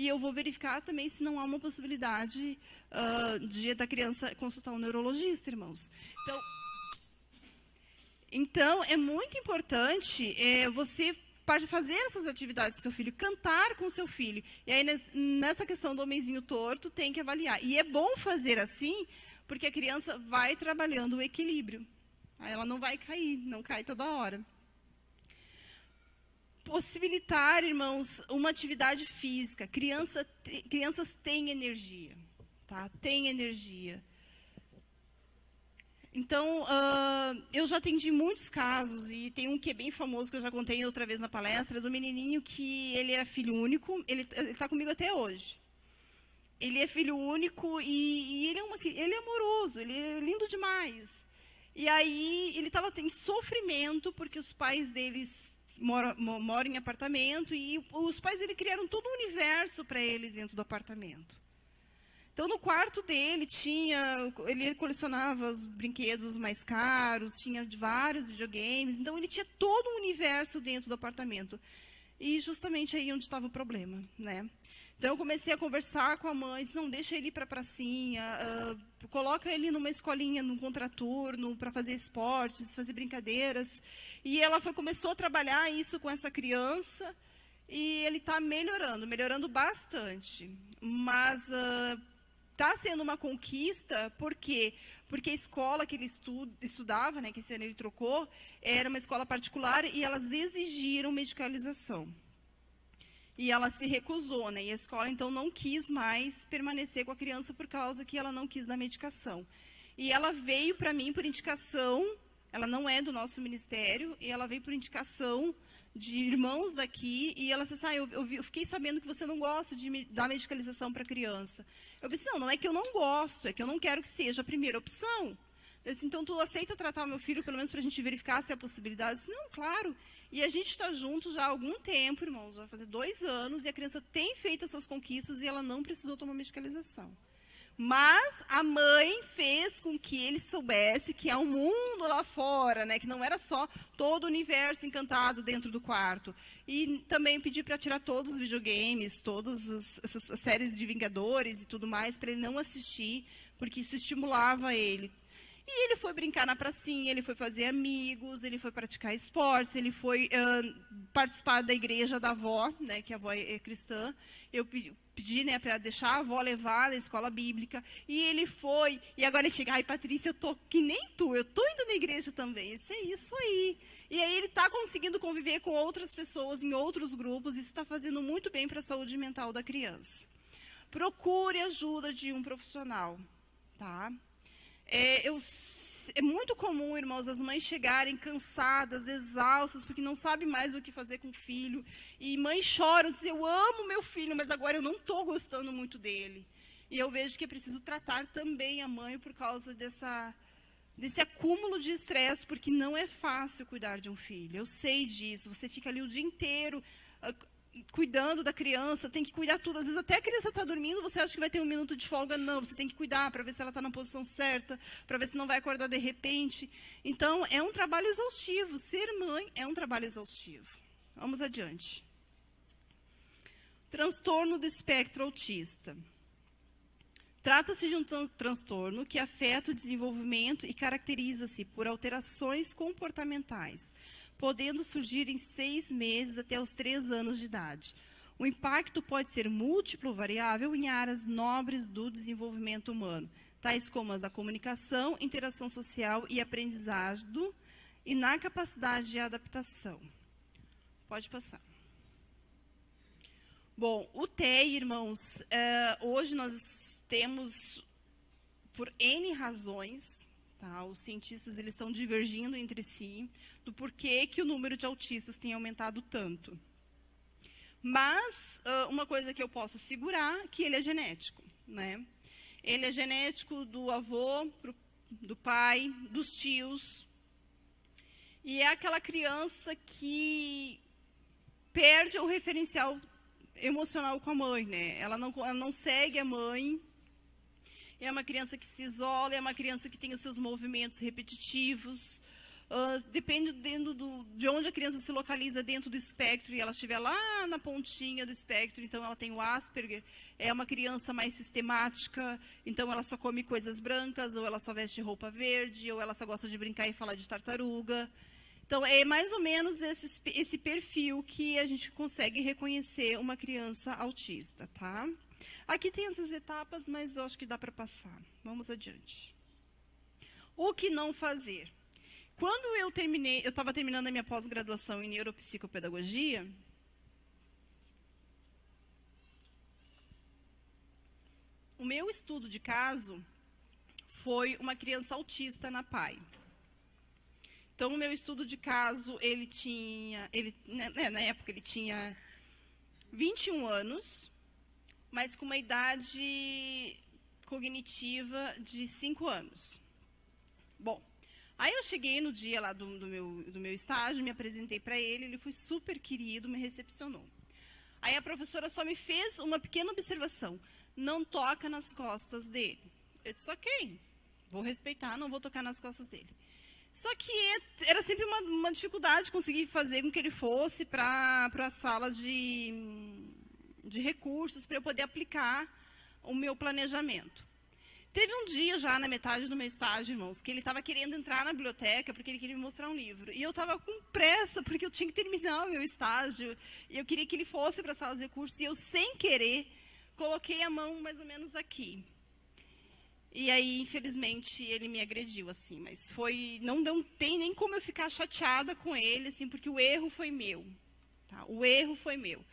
e eu vou verificar também se não há uma possibilidade da criança consultar um neurologista, irmãos. Então, é muito importante você fazer essas atividades com seu filho, cantar com seu filho. E aí, nessa questão do homenzinho torto, tem que avaliar. E é bom fazer assim, porque a criança vai trabalhando o equilíbrio. Aí ela não vai cair, não cai toda hora. Possibilitar, irmãos, uma atividade física. Crianças têm energia, tá? Têm energia. Então, eu já atendi muitos casos, e tem um que é bem famoso, que eu já contei outra vez na palestra, do menininho que ele era filho único, ele está comigo até hoje. Ele é filho único e ele é amoroso, ele é lindo demais. E aí, ele estava em sofrimento, porque os pais deles moram em apartamento, e os pais dele criaram todo um universo para ele dentro do apartamento. Então, no quarto dele, ele colecionava os brinquedos mais caros, tinha vários videogames, então ele tinha todo um universo dentro do apartamento. E justamente aí onde estava o problema, né? Então, eu comecei a conversar com a mãe, disse, não, deixa ele ir para a pracinha, coloca ele numa escolinha, num contraturno, para fazer esportes, fazer brincadeiras. E ela começou a trabalhar isso com essa criança, e ele está melhorando bastante. Mas está sendo uma conquista, por quê? Porque a escola que ele estudava, né, que esse ano ele trocou, era uma escola particular, e elas exigiram medicalização. E ela se recusou, né? E a escola, então, não quis mais permanecer com a criança por causa que ela não quis dar medicação. E ela veio para mim por indicação, ela não é do nosso ministério, e ela veio por indicação de irmãos daqui, e ela disse, eu fiquei sabendo que você não gosta de dar medicalização para a criança. Eu disse, não é que eu não gosto, é que eu não quero que seja a primeira opção. Eu disse, então, tu aceita tratar o meu filho, pelo menos para a gente verificar se há possibilidade? Eu disse, não, claro. E a gente está junto já há algum tempo, irmãos, vai fazer 2 anos, e a criança tem feito as suas conquistas, e ela não precisou tomar medicalização. Mas a mãe fez com que ele soubesse que há um mundo lá fora, né, que não era só todo o universo encantado dentro do quarto. E também pedi para tirar todos os videogames, todas essas séries de Vingadores e tudo mais, para ele não assistir, porque isso estimulava ele. E ele foi brincar na pracinha, ele foi fazer amigos, ele foi praticar esportes, ele foi participar da igreja da avó, né, que a avó é cristã. Eu pedi, né, para deixar a avó levar na escola bíblica, e ele foi. E agora ele chega, ai, Patrícia, eu tô que nem tu, eu tô indo na igreja também. Isso é isso aí. E aí ele está conseguindo conviver com outras pessoas em outros grupos, e isso está fazendo muito bem para a saúde mental da criança. Procure ajuda de um profissional, tá? É muito comum, irmãos, as mães chegarem cansadas, exaustas, porque não sabem mais o que fazer com o filho. E mães choram, dizem, eu amo meu filho, mas agora eu não estou gostando muito dele. E eu vejo que é preciso tratar também a mãe por causa desse acúmulo de estresse, porque não é fácil cuidar de um filho. Eu sei disso, você fica ali o dia inteiro cuidando da criança, tem que cuidar tudo. Às vezes até a criança está dormindo, você acha que vai ter 1 minuto de folga. Não, você tem que cuidar para ver se ela está na posição certa, para ver se não vai acordar de repente. Então, é um trabalho exaustivo. Ser mãe é um trabalho exaustivo. Vamos adiante. Transtorno do espectro autista. Trata-se de um transtorno que afeta o desenvolvimento e caracteriza-se por alterações comportamentais, podendo surgir em 6 meses até os 3 anos de idade. O impacto pode ser múltiplo, variável, em áreas nobres do desenvolvimento humano, tais como as da comunicação, interação social e aprendizado, e na capacidade de adaptação. Pode passar. Bom, o TEI, irmãos, hoje nós temos, por N razões, tá, os cientistas eles estão divergindo entre si, do porquê que o número de autistas tem aumentado tanto. Mas, uma coisa que eu posso assegurar, que ele é genético, né? Ele é genético do avô, do pai, dos tios. E é aquela criança que perde o referencial emocional com a mãe, né? Ela não segue a mãe. É uma criança que se isola, é uma criança que tem os seus movimentos repetitivos. Depende de onde a criança se localiza dentro do espectro, e ela estiver lá na pontinha do espectro, então ela tem o Asperger, é uma criança mais sistemática, então ela só come coisas brancas, ou ela só veste roupa verde, ou ela só gosta de brincar e falar de tartaruga. Então, é mais ou menos esse perfil que a gente consegue reconhecer uma criança autista, tá? Aqui tem essas etapas, mas eu acho que dá para passar. Vamos adiante. O que não fazer? Quando eu estava terminando a minha pós-graduação em neuropsicopedagogia, o meu estudo de caso foi uma criança autista na PAI. Então, o meu estudo de caso, na época, ele tinha 21 anos, mas com uma idade cognitiva de 5 anos. Bom, aí eu cheguei no dia lá do meu estágio, me apresentei para ele, ele foi super querido, me recepcionou. Aí a professora só me fez uma pequena observação: não toca nas costas dele. Eu disse, ok, vou respeitar, não vou tocar nas costas dele. Só que era sempre uma dificuldade conseguir fazer com que ele fosse para a sala de recursos para eu poder aplicar o meu planejamento. Teve um dia já na metade do meu estágio, irmãos, que ele estava querendo entrar na biblioteca porque ele queria me mostrar um livro. E eu estava com pressa porque eu tinha que terminar o meu estágio. E eu queria que ele fosse para a sala de recursos. E eu, sem querer, coloquei a mão mais ou menos aqui. E aí, infelizmente, ele me agrediu, assim. Mas não tem nem como eu ficar chateada com ele, assim, porque o erro foi meu. Tá? O erro foi meu.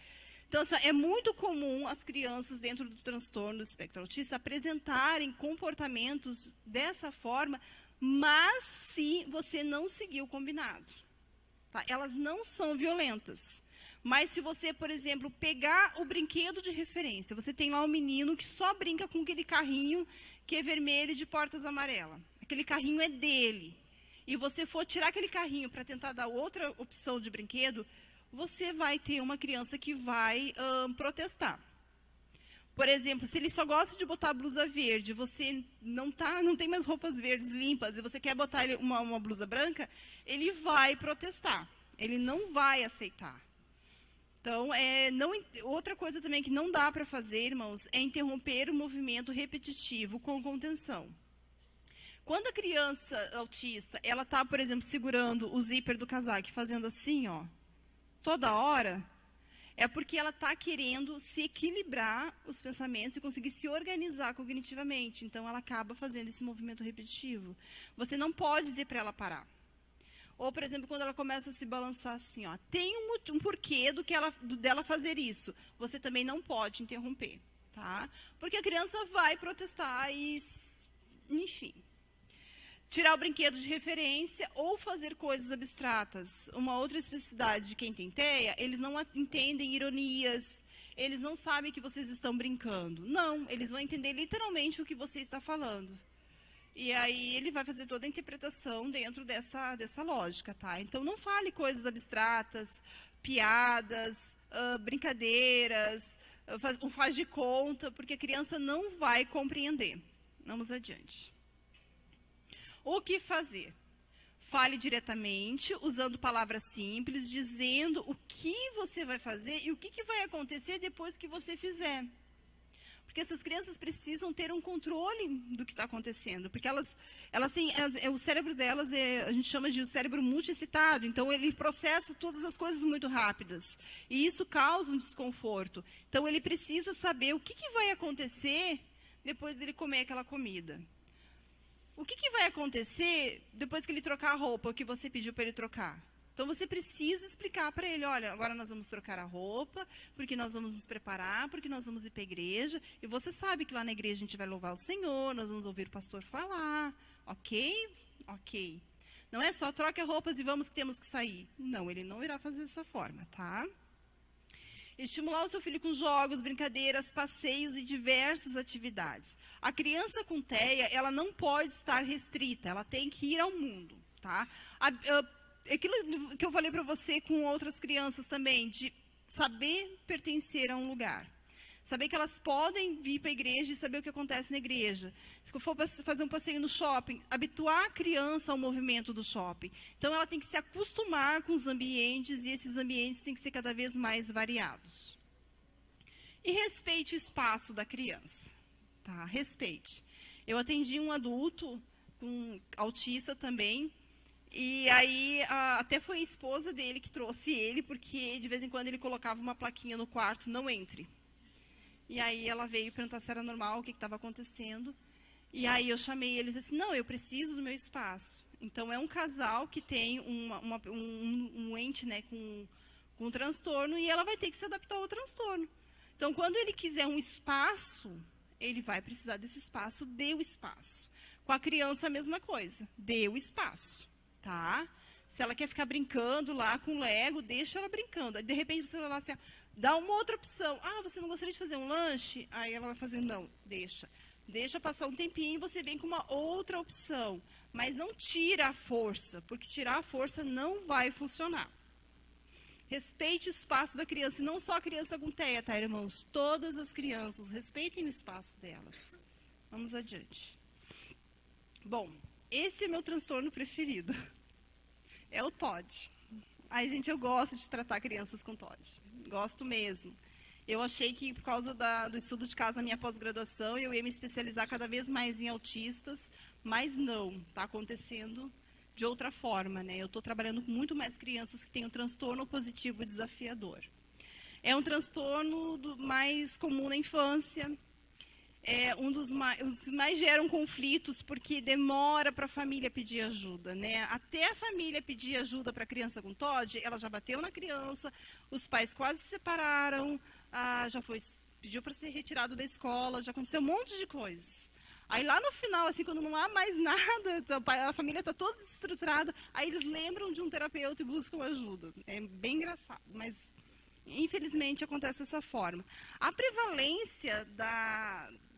Então, assim, é muito comum as crianças dentro do transtorno do espectro autista apresentarem comportamentos dessa forma, mas se você não seguir o combinado. Tá? Elas não são violentas. Mas se você, por exemplo, pegar o brinquedo de referência, você tem lá um menino que só brinca com aquele carrinho que é vermelho de portas amarelas. Aquele carrinho é dele. E você for tirar aquele carrinho para tentar dar outra opção de brinquedo, você vai ter uma criança que vai protestar. Por exemplo, se ele só gosta de botar blusa verde, você não tem mais roupas verdes limpas, e você quer botar uma blusa branca, ele vai protestar. Ele não vai aceitar. Então, outra coisa também que não dá para fazer, irmãos, é interromper o movimento repetitivo com contenção. Quando a criança autista, ela está, por exemplo, segurando o zíper do casaco, fazendo assim, ó, toda hora, é porque ela está querendo se equilibrar os pensamentos e conseguir se organizar cognitivamente. Então, ela acaba fazendo esse movimento repetitivo. Você não pode dizer para ela parar. Ou, por exemplo, quando ela começa a se balançar assim, ó, tem um porquê dela fazer isso. Você também não pode interromper, tá? Porque a criança vai protestar e, enfim. Tirar o brinquedo de referência ou fazer coisas abstratas. Uma outra especificidade de quem tem TEA, eles não entendem ironias, eles não sabem que vocês estão brincando. Não, eles vão entender literalmente o que você está falando. E aí ele vai fazer toda a interpretação dentro dessa lógica, tá? Então, não fale coisas abstratas, piadas, brincadeiras, faz de conta, porque a criança não vai compreender. Vamos adiante. O que fazer? Fale diretamente, usando palavras simples, dizendo o que você vai fazer e o que vai acontecer depois que você fizer. Porque essas crianças precisam ter um controle do que está acontecendo. Porque elas têm, o cérebro delas, a gente chama de cérebro multi-excitado. Então, ele processa todas as coisas muito rápidas. E isso causa um desconforto. Então, ele precisa saber o que vai acontecer depois dele comer aquela comida. O que vai acontecer depois que ele trocar a roupa, o que você pediu para ele trocar? Então, você precisa explicar para ele, olha, agora nós vamos trocar a roupa, porque nós vamos nos preparar, porque nós vamos ir para a igreja. E você sabe que lá na igreja a gente vai louvar o Senhor, nós vamos ouvir o pastor falar. Ok? Ok. Não é só troque as roupas e vamos que temos que sair. Não, ele não irá fazer dessa forma, tá? Estimular o seu filho com jogos, brincadeiras, passeios e diversas atividades. A criança com TEA, ela não pode estar restrita, ela tem que ir ao mundo, tá? Aquilo que eu falei para você com outras crianças também, de saber pertencer a um lugar. Saber que elas podem vir para a igreja e saber o que acontece na igreja. Se for fazer um passeio no shopping, habituar a criança ao movimento do shopping. Então, ela tem que se acostumar com os ambientes e esses ambientes têm que ser cada vez mais variados. E respeite o espaço da criança. Tá? Respeite. Eu atendi um adulto, um autista também, e aí até foi a esposa dele que trouxe ele, porque de vez em quando ele colocava uma plaquinha no quarto, não entre. E aí ela veio perguntar se era normal, o que estava acontecendo. E aí eu chamei eles e disse, não, eu preciso do meu espaço. Então, é um casal que tem um ente, né, com um transtorno, e ela vai ter que se adaptar ao transtorno. Então, quando ele quiser um espaço, ele vai precisar desse espaço, dê o espaço. Com a criança, a mesma coisa, dê o espaço, tá? Se ela quer ficar brincando lá com Lego, deixa ela brincando. Aí, de repente, você vai lá assim, dá uma outra opção. Ah, você não gostaria de fazer um lanche? Aí ela vai fazer, não, deixa. Deixa passar um tempinho e você vem com uma outra opção. Mas não tira a força, porque tirar a força não vai funcionar. Respeite o espaço da criança, e não só a criança com TEA, tá, irmãos? Todas as crianças, respeitem o espaço delas. Vamos adiante. Bom, esse é meu transtorno preferido. É o TOD. Ai, gente, eu gosto de tratar crianças com TOD. Gosto mesmo. Eu achei que, por causa do estudo de caso na minha pós-graduação, eu ia me especializar cada vez mais em autistas, mas não, está acontecendo de outra forma, né? Eu estou trabalhando com muito mais crianças que têm um transtorno positivo desafiador. É um transtorno mais comum na infância, é os que mais geram conflitos, porque demora para a família pedir ajuda, né? Até a família pedir ajuda para a criança com TOD, ela já bateu na criança, os pais quase se separaram, pediu para ser retirado da escola, já aconteceu um monte de coisas. Aí lá no final, assim, quando não há mais nada, a família está toda desestruturada, aí eles lembram de um terapeuta e buscam ajuda. É bem engraçado, mas infelizmente acontece dessa forma. A prevalência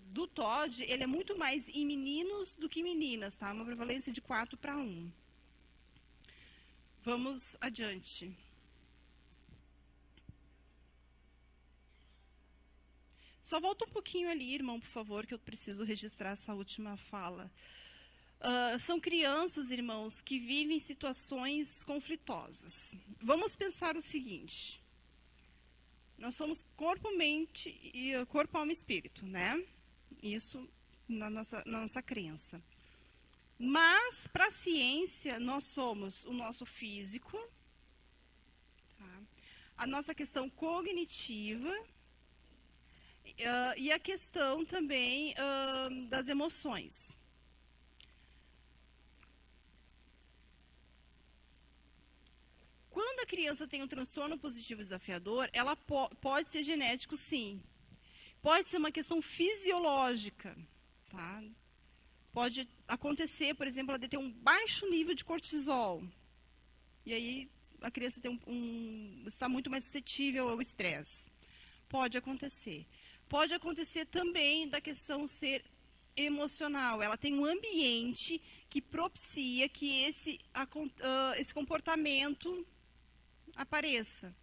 do TOD, ele é muito mais em meninos do que meninas, tá? Uma prevalência de 4:1. Vamos adiante. Só volta um pouquinho ali, irmão, por favor, que eu preciso registrar essa última fala. São crianças, irmãos, que vivem situações conflitosas. Vamos pensar o seguinte. Nós somos corpo, alma e espírito, né? Isso na nossa crença. Mas, para a ciência, nós somos o nosso físico, tá? A nossa questão cognitiva, e a questão também das emoções. Quando a criança tem um transtorno positivo desafiador, ela pode ser genético, sim. Pode ser uma questão fisiológica, tá? Pode acontecer, por exemplo, ela ter um baixo nível de cortisol. E aí a criança está muito mais suscetível ao estresse. Pode acontecer. Pode acontecer também da questão ser emocional. Ela tem um ambiente que propicia que esse comportamento apareça.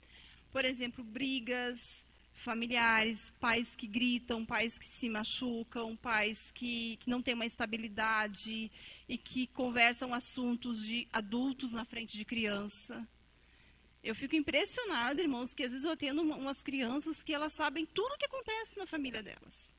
Por exemplo, brigas familiares, pais que gritam, pais que se machucam, pais que não têm uma estabilidade e que conversam assuntos de adultos na frente de criança. Eu fico impressionada, irmãos, que às vezes eu atendo umas crianças que elas sabem tudo o que acontece na família delas.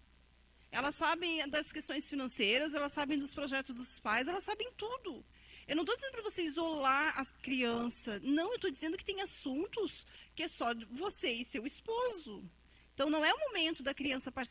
Elas sabem das questões financeiras, elas sabem dos projetos dos pais, elas sabem tudo. Eu não estou dizendo para você isolar as crianças. Não, eu estou dizendo que tem assuntos que é só de você e seu esposo. Então, não é o momento da criança participar